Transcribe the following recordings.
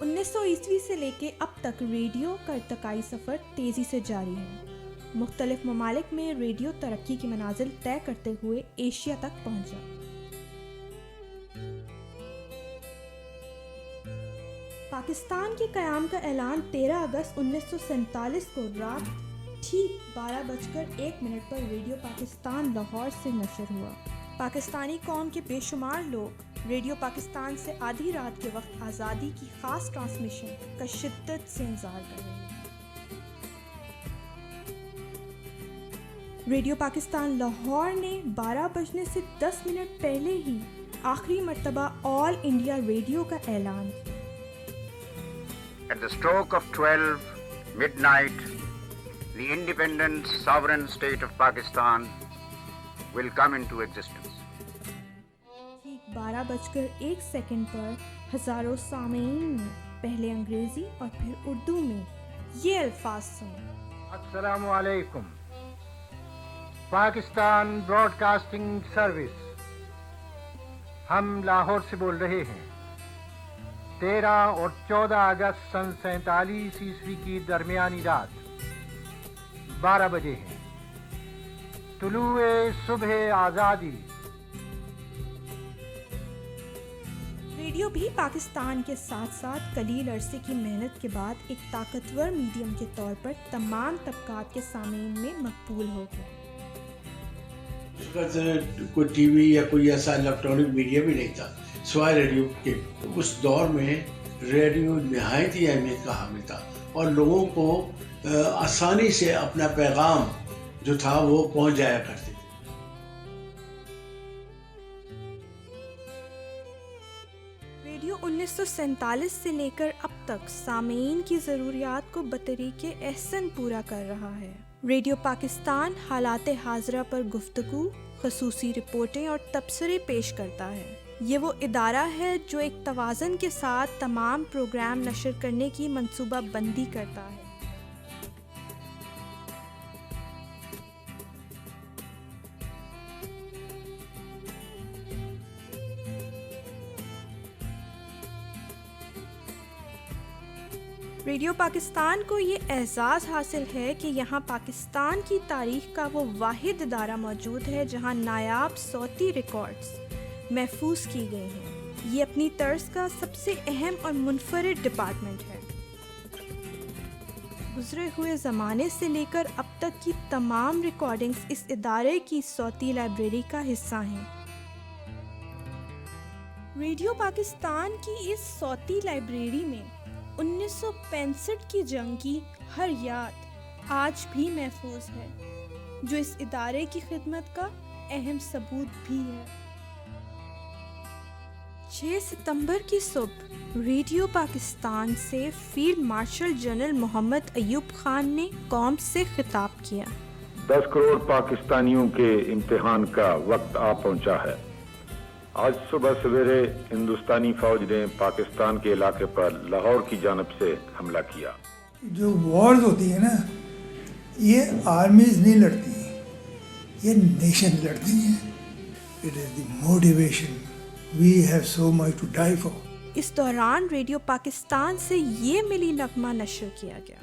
1900 سے لے کے اب تک ریڈیو کا ارتقائی سفر تیزی سے جاری ہے۔ مختلف ممالک میں ریڈیو ترقی کی منازل طے کرتے ہوئے ایشیا تک پہنچا۔ پاکستان کے قیام کا اعلان 13 اگست 1947 کو رات ٹھیک 12:01 پر ریڈیو پاکستان لاہور سے نشر ہوا۔ پاکستانی قوم کے بے شمار لوگ ریڈیو پاکستان سے آدھی رات کے وقت آزادی کی خاص ٹرانسمیشن کا شدت سے انتظار کر رہے ہیں۔ ریڈیو پاکستان لاہور نے 12:10 پہلے ہی آخری مرتبہ آل انڈیا ریڈیو کا اعلان۔ At the stroke of 12 midnight, the independent sovereign state of Pakistan will come into existence. 12:01 پر ہزاروں سامعین نے پہلے انگریزی اور پھر اردو میں یہ الفاظ سنے۔ السلام علیکم۔ پاکستان براڈ کاسٹنگ سروس، ہم لاہور سے بول رہے ہیں۔ 13 اور 14 اگست سن 47 عیسوی کی درمیانی رات 12 بجے ہیں۔ طلوع صبح آزادی۔ ریڈیو بھی پاکستان کے ساتھ ساتھ قلیل عرصے کی محنت کے بعد ایک طاقتور میڈیم کے طور پر تمام طبقات کے سامعین میں مقبول ہو گیا۔ کوئی ٹی وی یا کوئی ایسا الیکٹرانک میڈیا بھی نہیں تھا سوائے ریڈیو کے۔ اس دور میں ریڈیو نہایت ہی اہمیت کا حامل تھا اور لوگوں کو آسانی سے اپنا پیغام جو تھا وہ پہنچ جایا کرتے تھے۔ ریڈیو 1947 سے لے کر اب تک سامعین کی ضروریات کو بطریق احسن پورا کر رہا ہے۔ ریڈیو پاکستان حالات حاضرہ پر گفتگو، خصوصی رپورٹیں اور تبصرے پیش کرتا ہے۔ یہ وہ ادارہ ہے جو ایک توازن کے ساتھ تمام پروگرام نشر کرنے کی منصوبہ بندی کرتا ہے۔ ریڈیو پاکستان کو یہ اعزاز حاصل ہے کہ یہاں پاکستان کی تاریخ کا وہ واحد ادارہ موجود ہے جہاں نایاب صوتی ریکارڈز محفوظ کی گئی ہیں۔ یہ اپنی طرز کا سب سے اہم اور منفرد ڈپارٹمنٹ ہے۔ گزرے ہوئے زمانے سے لے کر اب تک کی تمام ریکارڈنگز اس ادارے کی صوتی لائبریری کا حصہ ہیں۔ ریڈیو پاکستان کی اس صوتی لائبریری میں 1965 کی جنگ کی ہر یاد آج بھی محفوظ ہے، جو اس ادارے کی خدمت کا اہم ثبوت بھی ہے۔ 6 ستمبر کی صبح ریڈیو پاکستان سے فیلڈ مارشل جنرل محمد ایوب خان نے قوم سے خطاب کیا۔ 10 کروڑ پاکستانیوں کے امتحان کا وقت آ پہنچا ہے۔ آج صبح سویرے ہندوستانی فوج نے پاکستان کے علاقے پر لاہور کی جانب سے حملہ کیا۔ جو وارز ہوتی ہیں نا، یہ آرمیز نہیں لڑتی ہیں، یہ نیشن لڑتی ہیں۔ It is the motivation we have so much to die for. اس دوران ریڈیو پاکستان سے یہ ملی نغمہ نشر کیا گیا۔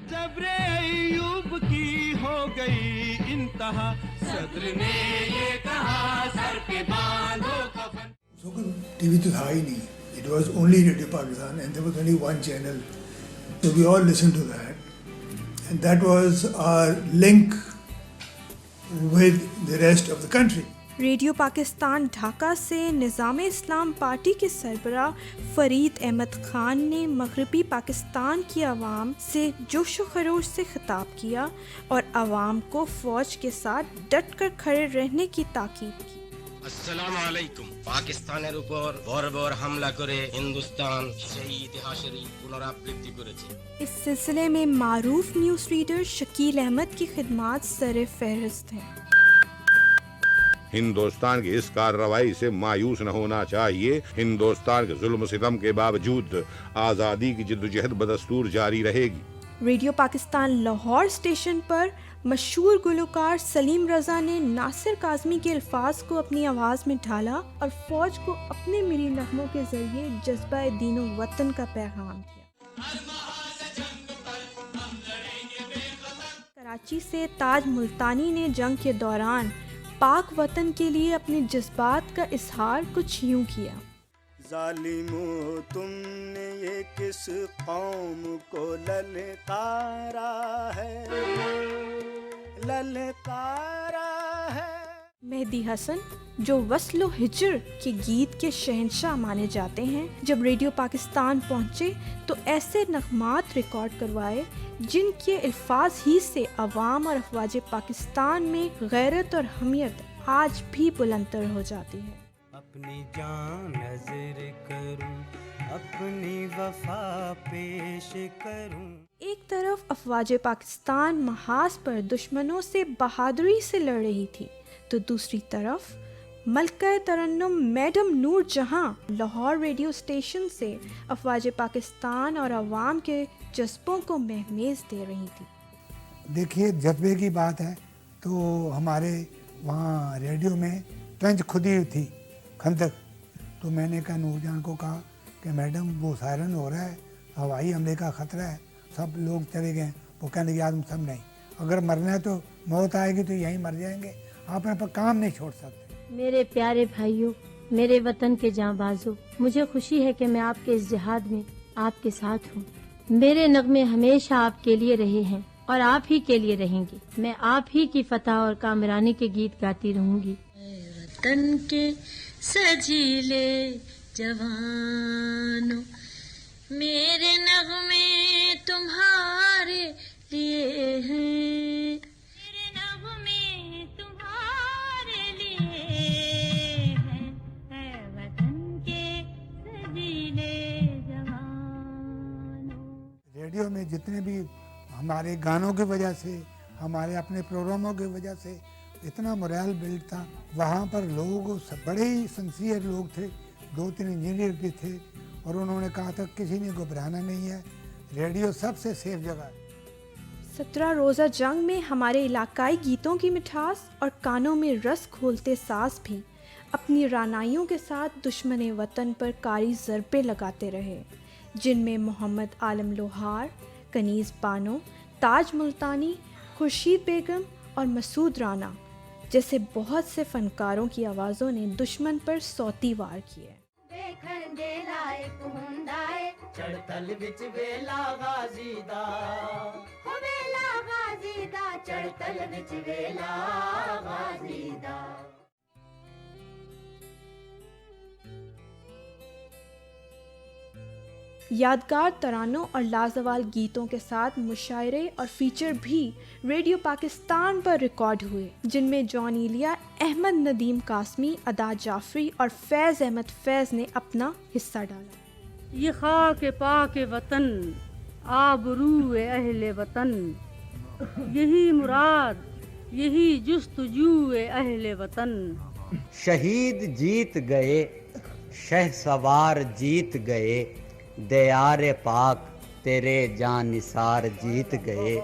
صبر ایوب کی ہو گئی انتہا، صدر نے یہ کہا سر پہ باندھو کفن۔ ٹی وی تو تھا ہی نہیں، it was only radio Pakistan and there was only one channel, so we all listen to that and that was our link with the rest of the country. Radio Pakistan Dhaka سے نظام اسلام پارٹی کے سربراہ فرید احمد خان نے مغربی پاکستان کی عوام سے جوش و خروش سے خطاب کیا اور عوام کو فوج کے ساتھ ڈٹ کر کھڑے رہنے کی تاکید کی۔ السلام علیکم। পাকিস্তানের উপর বর্বর হামলা করে হিন্দুস্তান সেই ইতিহাসেরই পুনরাবৃত্তি করেছে۔ اس سلسلے میں معروف نیوز ریڈر شکیل احمد کی خدمات سر فہرست ہیں۔ ہندوستان کی اس کارروائی سے مایوس نہ ہونا چاہیے۔ ہندوستان کے ظلم و ستم کے باوجود آزادی کی جدوجہد بدستور جاری رہے گی۔ ریڈیو پاکستان لاہور اسٹیشن پر مشہور گلوکار سلیم رضا نے ناصر کاظمی کے الفاظ کو اپنی آواز میں ڈھالا اور فوج کو اپنے ملی نغموں کے ذریعے جذبہ دین و وطن کا پیغام دیا۔ کراچی سے تاج ملتانی نے جنگ کے دوران پاک وطن کے لیے اپنے جذبات کا اظہار کچھ یوں کیا۔ ظالمو تم نے یہ کس قوم کو للکارا ہے، للکارا ہے۔ مہدی حسن جو وصل و ہجر کے گیت کے شہنشاہ مانے جاتے ہیں، جب ریڈیو پاکستان پہنچے تو ایسے نغمات ریکارڈ کروائے جن کے الفاظ ہی سے عوام اور افواج پاکستان میں غیرت اور حمیت آج بھی بلندتر ہو جاتی ہے۔ اپنی جان نظر کروں، اپنی وفا پیش کروں۔ ایک طرف افواج پاکستان محاذ پر دشمنوں سے بہادری سے لڑ رہی تھی تو دوسری طرف ملکہ ترنم میڈم نور جہاں لاہور ریڈیو اسٹیشن سے افواج پاکستان اور عوام کے جذبوں کو مہمیز دے رہی تھی۔ دیکھیے جذبے کی بات ہے تو ہمارے وہاں ریڈیو میں ٹرنچ کھدی ہوئی تھی، خندق، تو میں نے کہا نور جہاں کو کہا کہ میڈم وہ سائرن ہو رہا ہے، ہوائی حملے کا خطرہ ہے، سب لوگ چلے گئے۔ وہ کہنے لگے آدم سب نہیں، اگر مرنا ہے تو موت آئے گی تو یہیں مر جائیں گے، آپ اپنا کام نہیں چھوڑ سکتے۔ میرے پیارے بھائیوں، میرے وطن کے جاں بازوں، مجھے خوشی ہے کہ میں آپ کے اس جہاد میں آپ کے ساتھ ہوں۔ میرے نغمے ہمیشہ آپ کے لیے رہے ہیں اور آپ ہی کے لیے رہیں گے۔ میں آپ ہی کی فتح اور کامرانی کے گیت گاتی رہوں گی۔ وطن کے سجیلے جوانوں، میرے نغمے تمہارے لیے ہیں، میرے نغمے تمہارے لیے ہیں، اے وطن کے سجیلے جوانوں۔ ریڈیو میں جتنے بھی ہمارے گانوں کی وجہ سے، ہمارے اپنے پروگراموں کی وجہ سے اتنا مورائل بلڈ تھا۔ وہاں پر لوگ بڑے ہی سنسیئر لوگ تھے، 2-3 انجینئر بھی تھے، اور انہوں نے کہا تھا کسی نے گھبرانا نہیں ہے، ریڈیو سب سے سیف جگہ ہے۔ 17 روزہ جنگ میں ہمارے علاقائی گیتوں کی مٹھاس اور کانوں میں رس کھولتے ساز بھی اپنی رانائیوں کے ساتھ دشمن وطن پر کاری ضربے لگاتے رہے، جن میں محمد عالم لوہار، کنیز بانو، تاج ملتانی، خورشید بیگم اور مسعود رانا جیسے بہت سے فنکاروں کی آوازوں نے دشمن پر صوتی وار کیے۔ چڑتل وچ ویلا غازی دا، ہو ویلا غازی دا، چڑتل وچ ویلا غازی دا۔ یادگار ترانوں اور لازوال گیتوں کے ساتھ مشاعرے اور فیچر بھی ریڈیو پاکستان پر ریکارڈ ہوئے، جن میں جان ایلیا، احمد ندیم قاسمی، ادا جعفری اور فیض احمد فیض نے اپنا حصہ ڈالا۔ یہ خاک پاک وطن، آبرو اہل وطن، یہی مراد، یہی جستجو اہل وطن۔ شہید جیت گئے، شہ سوار جیت گئے، دیار پاک تیرے جان نثار جیت گئے۔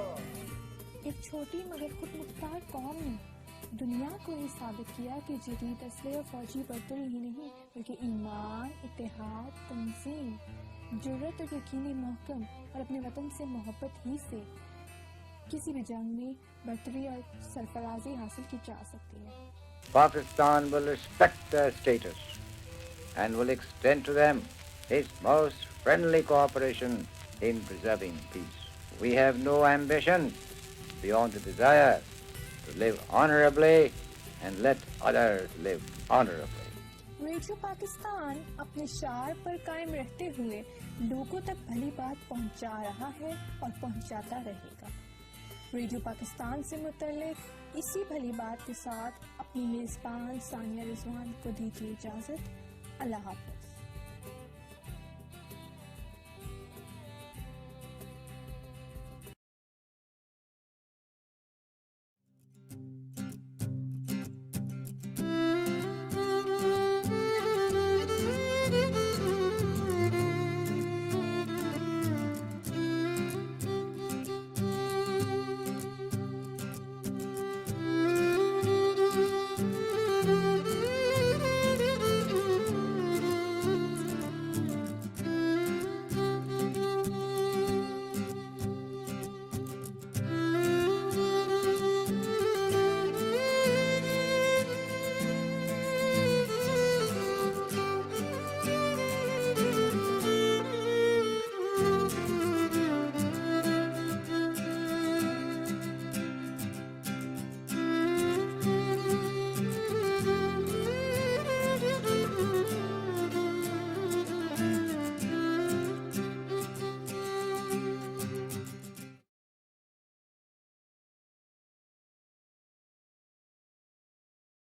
ایک چھوٹی مگر خود مختار قوم نے دنیا کو یہ ثابت کیا کہ جدید اسلحے اور فوجی برتری ہی نہیں بلکہ ایمان، اتحاد، تنظیم، جرت اور یقینی محکم اور اپنے وطن سے محبت ہی سے کسی بھی جنگ میں برتری اور سرفرازی حاصل کی جا سکتی ہے۔ Pakistan will respect their status and will extend to them its most friendly cooperation in preserving peace. We have no ambition beyond the desire to live honorably and let others live honorably. Radio Pakistan اپنے شعار پر قائم رہتے ہوئے لوگوں تک بھلی بات پہنچا رہا ہے اور پہنچاتا رہے گا۔ ریڈیو پاکستان سے متعلق اسی بھلی بات کے ساتھ اپنی میزبان ثانیہ رضوان کو دیجیے اجازت۔ اللہ حافظ۔